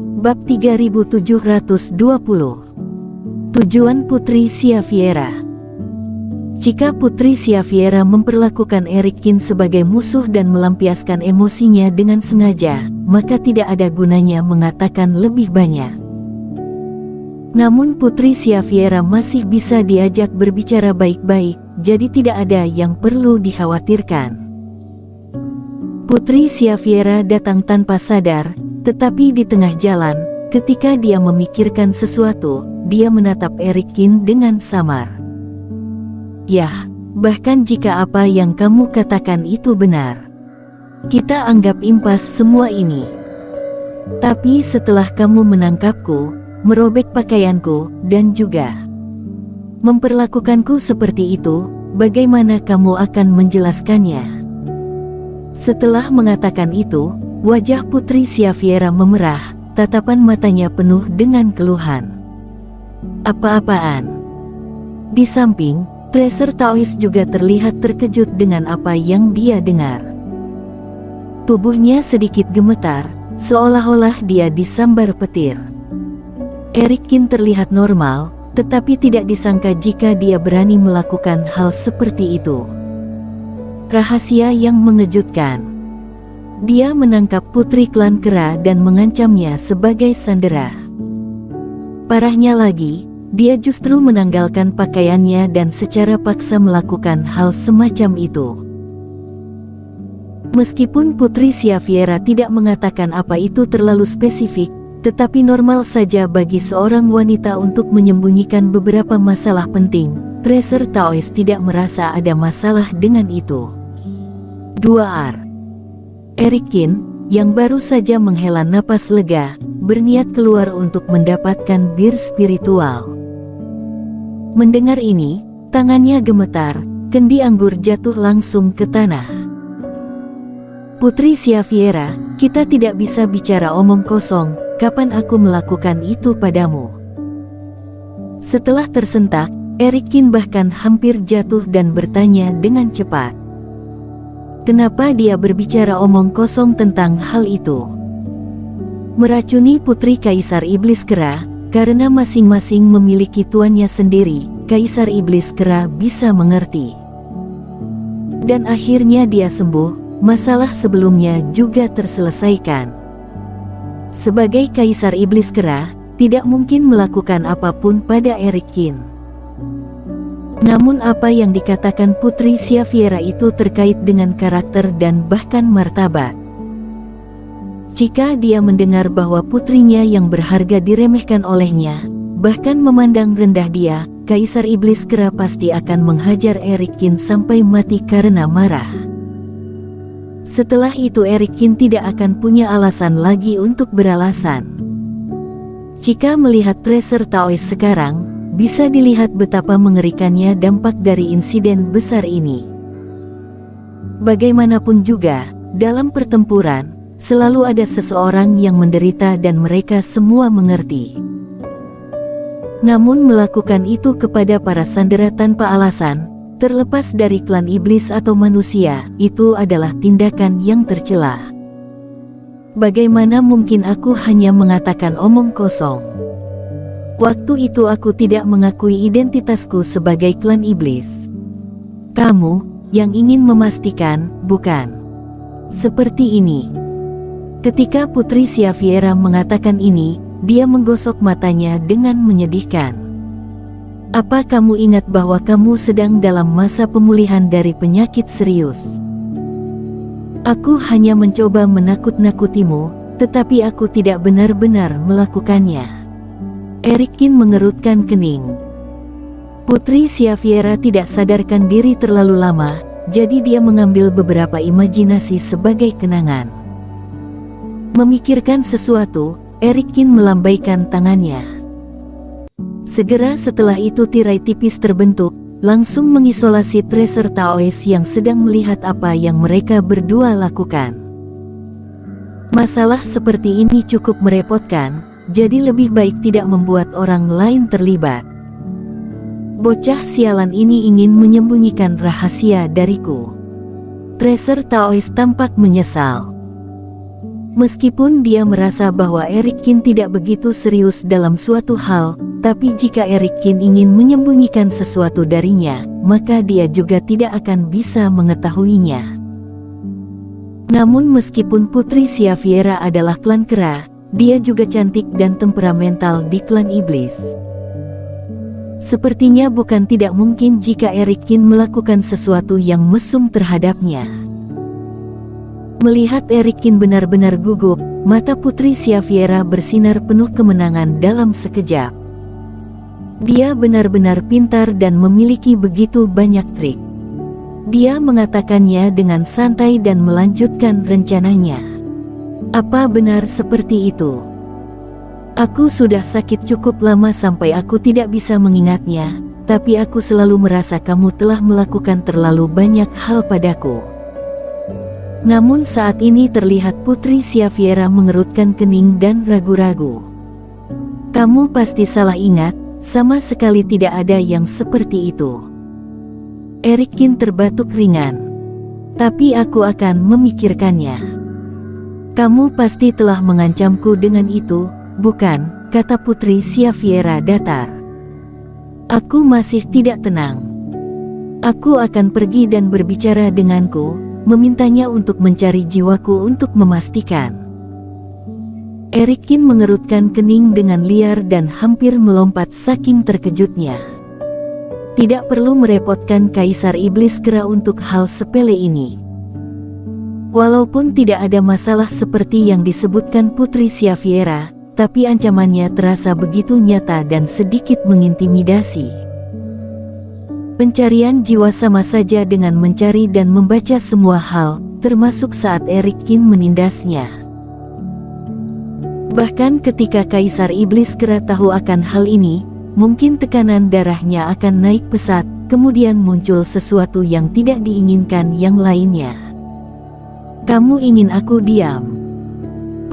Bab 3720. Tujuan Putri Xaviera. Jika Putri Xaviera memperlakukan Erikin sebagai musuh dan melampiaskan emosinya dengan sengaja, maka tidak ada gunanya mengatakan lebih banyak. Namun Putri Xaviera masih bisa diajak berbicara baik-baik, jadi tidak ada yang perlu dikhawatirkan. Putri Xaviera datang tanpa sadar, tetapi di tengah jalan, ketika dia memikirkan sesuatu, dia menatap Erikin dengan samar. Yah, bahkan jika apa yang kamu katakan itu benar, kita anggap impas semua ini. Tapi setelah kamu menangkapku, merobek pakaianku, dan juga memperlakukanku seperti itu, bagaimana kamu akan menjelaskannya? Setelah mengatakan itu, wajah Putri Xaviera memerah, tatapan matanya penuh dengan keluhan. Apa-apaan? Di samping, Tracer Taois juga terlihat terkejut dengan apa yang dia dengar. Tubuhnya sedikit gemetar, seolah-olah dia disambar petir. Erikin terlihat normal, tetapi tidak disangka jika dia berani melakukan hal seperti itu. Rahasia yang mengejutkan. Dia menangkap putri klan kera dan mengancamnya sebagai sandera. Parahnya lagi, dia justru menanggalkan pakaiannya dan secara paksa melakukan hal semacam itu. Meskipun Putri Xaviera tidak mengatakan apa itu terlalu spesifik, tetapi normal saja bagi seorang wanita untuk menyembunyikan beberapa masalah penting. Tracer Taois tidak merasa ada masalah dengan itu. 2R. Erikin, yang baru saja menghela napas lega, berniat keluar untuk mendapatkan bir spiritual. Mendengar ini, tangannya gemetar, kendi anggur jatuh langsung ke tanah. Putri Xaviera, kita tidak bisa bicara omong kosong, kapan aku melakukan itu padamu? Setelah tersentak, Erikin bahkan hampir jatuh dan bertanya dengan cepat. Kenapa dia berbicara omong kosong tentang hal itu? Meracuni putri Kaisar Iblis Kera, karena masing-masing memiliki tuannya sendiri, Kaisar Iblis Kera bisa mengerti. Dan akhirnya dia sembuh, masalah sebelumnya juga terselesaikan. Sebagai Kaisar Iblis Kera, tidak mungkin melakukan apapun pada Erikin. Namun apa yang dikatakan Putri Xaviera itu terkait dengan karakter dan bahkan martabat. Jika dia mendengar bahwa putrinya yang berharga diremehkan olehnya, bahkan memandang rendah dia, Kaisar Iblis Kera pasti akan menghajar Erikin sampai mati karena marah. Setelah itu Erikin tidak akan punya alasan lagi untuk beralasan. Jika melihat Tracer Taois sekarang, bisa dilihat betapa mengerikannya dampak dari insiden besar ini. Bagaimanapun juga, dalam pertempuran, selalu ada seseorang yang menderita dan mereka semua mengerti. Namun melakukan itu kepada para sandera tanpa alasan, terlepas dari klan iblis atau manusia, itu adalah tindakan yang tercela. Bagaimana mungkin aku hanya mengatakan omong kosong? Waktu itu aku tidak mengakui identitasku sebagai klan iblis. Kamu, yang ingin memastikan, bukan? Seperti ini. Ketika Putri Xaviera mengatakan ini, dia menggosok matanya dengan menyedihkan. Apa kamu ingat bahwa kamu sedang dalam masa pemulihan dari penyakit serius? Aku hanya mencoba menakut-nakutimu, tetapi aku tidak benar-benar melakukannya. Erikin mengerutkan kening. Putri Xaviera tidak sadarkan diri terlalu lama, jadi dia mengambil beberapa imajinasi sebagai kenangan. Memikirkan sesuatu, Erikin melambaikan tangannya. Segera setelah itu tirai tipis terbentuk, langsung mengisolasi Tracer Taois yang sedang melihat apa yang mereka berdua lakukan. Masalah seperti ini cukup merepotkan, jadi lebih baik tidak membuat orang lain terlibat. Bocah sialan ini ingin menyembunyikan rahasia dariku. Tracer Taois tampak menyesal. Meskipun dia merasa bahwa Eric Kin tidak begitu serius dalam suatu hal, tapi jika Eric Kin ingin menyembunyikan sesuatu darinya, maka dia juga tidak akan bisa mengetahuinya. Namun meskipun Putri Xaviera adalah klan kera, dia juga cantik dan temperamental di klan iblis. Sepertinya bukan tidak mungkin jika Eric Kin melakukan sesuatu yang mesum terhadapnya. Melihat Eric Kin benar-benar gugup, mata Putri Xaviera bersinar penuh kemenangan dalam sekejap. Dia benar-benar pintar dan memiliki begitu banyak trik. Dia mengatakannya dengan santai dan melanjutkan rencananya. Apa benar seperti itu? Aku sudah sakit cukup lama sampai aku tidak bisa mengingatnya, tapi aku selalu merasa kamu telah melakukan terlalu banyak hal padaku. Namun saat ini terlihat Putri Xaviera mengerutkan kening dan ragu-ragu. Kamu pasti salah ingat, sama sekali tidak ada yang seperti itu. Eric Kin terbatuk ringan. Tapi aku akan memikirkannya. Kamu pasti telah mengancamku dengan itu, bukan? Kata Putri Xaviera datar. Aku masih tidak tenang. Aku akan pergi dan berbicara denganku, memintanya untuk mencari jiwaku untuk memastikan. Eric Kin mengerutkan kening dengan liar dan hampir melompat saking terkejutnya. Tidak perlu merepotkan Kaisar Iblis Kera untuk hal sepele ini. Walaupun tidak ada masalah seperti yang disebutkan Putri Xaviera, tapi ancamannya terasa begitu nyata dan sedikit mengintimidasi. Pencarian jiwa sama saja dengan mencari dan membaca semua hal, termasuk saat Eric Kin menindasnya. Bahkan ketika Kaisar Iblis Kera tahu akan hal ini, mungkin tekanan darahnya akan naik pesat, kemudian muncul sesuatu yang tidak diinginkan yang lainnya. Kamu ingin aku diam?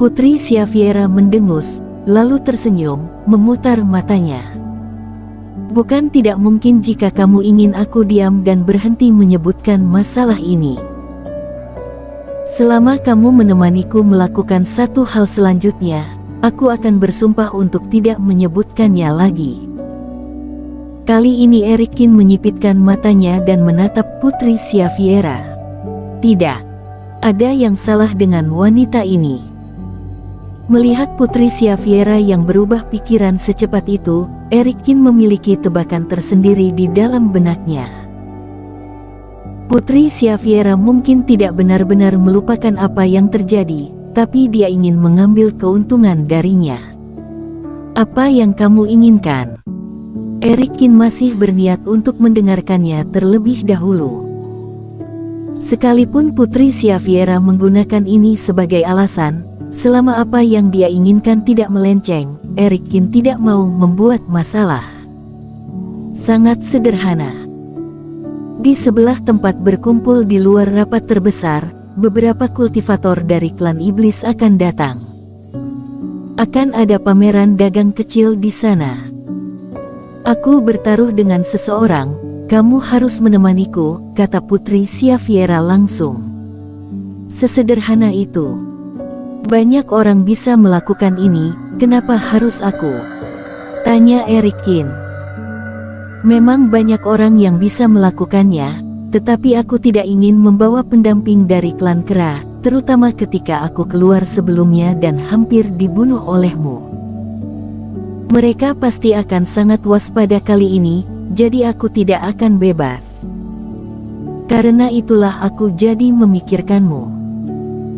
Putri Xaviera mendengus, lalu tersenyum, memutar matanya. Bukan tidak mungkin jika kamu ingin aku diam dan berhenti menyebutkan masalah ini. Selama kamu menemaniku melakukan satu hal selanjutnya, aku akan bersumpah untuk tidak menyebutkannya lagi. Kali ini Eric Kin menyipitkan matanya dan menatap Putri Xaviera. Tidak, ada yang salah dengan wanita ini. Melihat Putri Xaviera yang berubah pikiran secepat itu, Eric Kin memiliki tebakan tersendiri di dalam benaknya. Putri Xaviera mungkin tidak benar-benar melupakan apa yang terjadi, tapi dia ingin mengambil keuntungan darinya. Apa yang kamu inginkan? Eric Kin masih berniat untuk mendengarkannya terlebih dahulu. Sekalipun Putri Xaviera menggunakan ini sebagai alasan, selama apa yang dia inginkan tidak melenceng, Eric Kin tidak mau membuat masalah. Sangat sederhana. Di sebelah tempat berkumpul di luar rapat terbesar, beberapa kultivator dari klan iblis akan datang. Akan ada pameran dagang kecil di sana. Aku bertaruh dengan seseorang, kamu harus menemaniku, kata Putri Xaviera langsung. Sesederhana itu. Banyak orang bisa melakukan ini, kenapa harus aku? Tanya Eric Kin. Memang banyak orang yang bisa melakukannya, tetapi aku tidak ingin membawa pendamping dari klan kera, terutama ketika aku keluar sebelumnya dan hampir dibunuh olehmu. Mereka pasti akan sangat waspada kali ini, jadi aku tidak akan bebas. Karena itulah aku jadi memikirkanmu.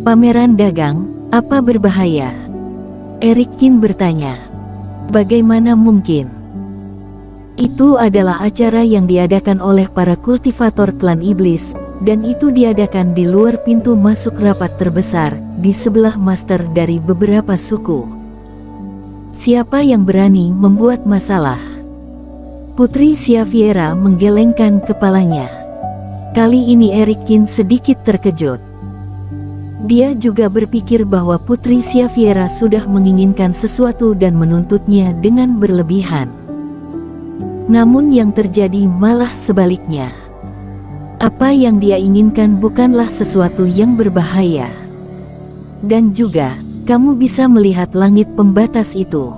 Pameran dagang, apa berbahaya? Eric Kin bertanya. Bagaimana mungkin? Itu adalah acara yang diadakan oleh para kultivator klan iblis, dan itu diadakan di luar pintu masuk rapat terbesar, di sebelah master dari beberapa suku. Siapa yang berani membuat masalah? Putri Xaviera menggelengkan kepalanya. Kali ini Eric Kin sedikit terkejut. Dia juga berpikir bahwa Putri Xaviera sudah menginginkan sesuatu dan menuntutnya dengan berlebihan. Namun yang terjadi malah sebaliknya. Apa yang dia inginkan bukanlah sesuatu yang berbahaya. Dan juga, kamu bisa melihat langit pembatas itu.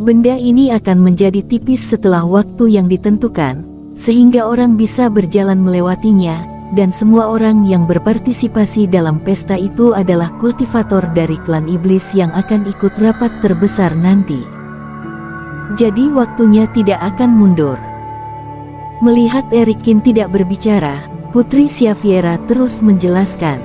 Benda ini akan menjadi tipis setelah waktu yang ditentukan, sehingga orang bisa berjalan melewatinya, dan semua orang yang berpartisipasi dalam pesta itu adalah kultivator dari klan iblis yang akan ikut rapat terbesar nanti. Jadi waktunya tidak akan mundur. Melihat Erikin tidak berbicara, Putri Xaviera terus menjelaskan.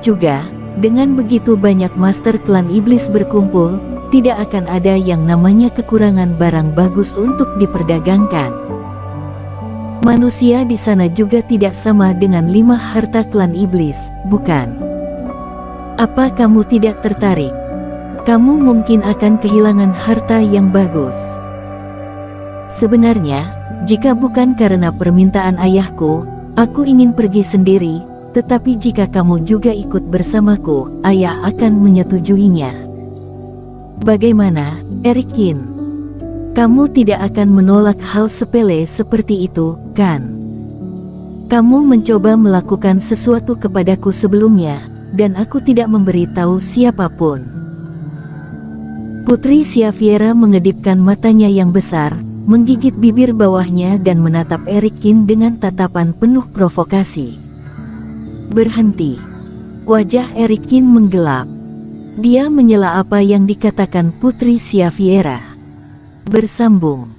Juga, dengan begitu banyak master klan iblis berkumpul, tidak akan ada yang namanya kekurangan barang bagus untuk diperdagangkan. Manusia di sana juga tidak sama dengan 5 harta klan iblis, bukan? Apa kamu tidak tertarik? Kamu mungkin akan kehilangan harta yang bagus. Sebenarnya, jika bukan karena permintaan ayahku, aku ingin pergi sendiri, tetapi jika kamu juga ikut bersamaku, ayah akan menyetujuinya. Bagaimana, Erikin? Kamu tidak akan menolak hal sepele seperti itu, kan? Kamu mencoba melakukan sesuatu kepadaku sebelumnya, dan aku tidak memberitahu siapapun. Putri Xaviera mengedipkan matanya yang besar, menggigit bibir bawahnya dan menatap Erikin dengan tatapan penuh provokasi. Berhenti. Wajah Erikin menggelap. Dia menyela apa yang dikatakan Putri Xaviera. Bersambung.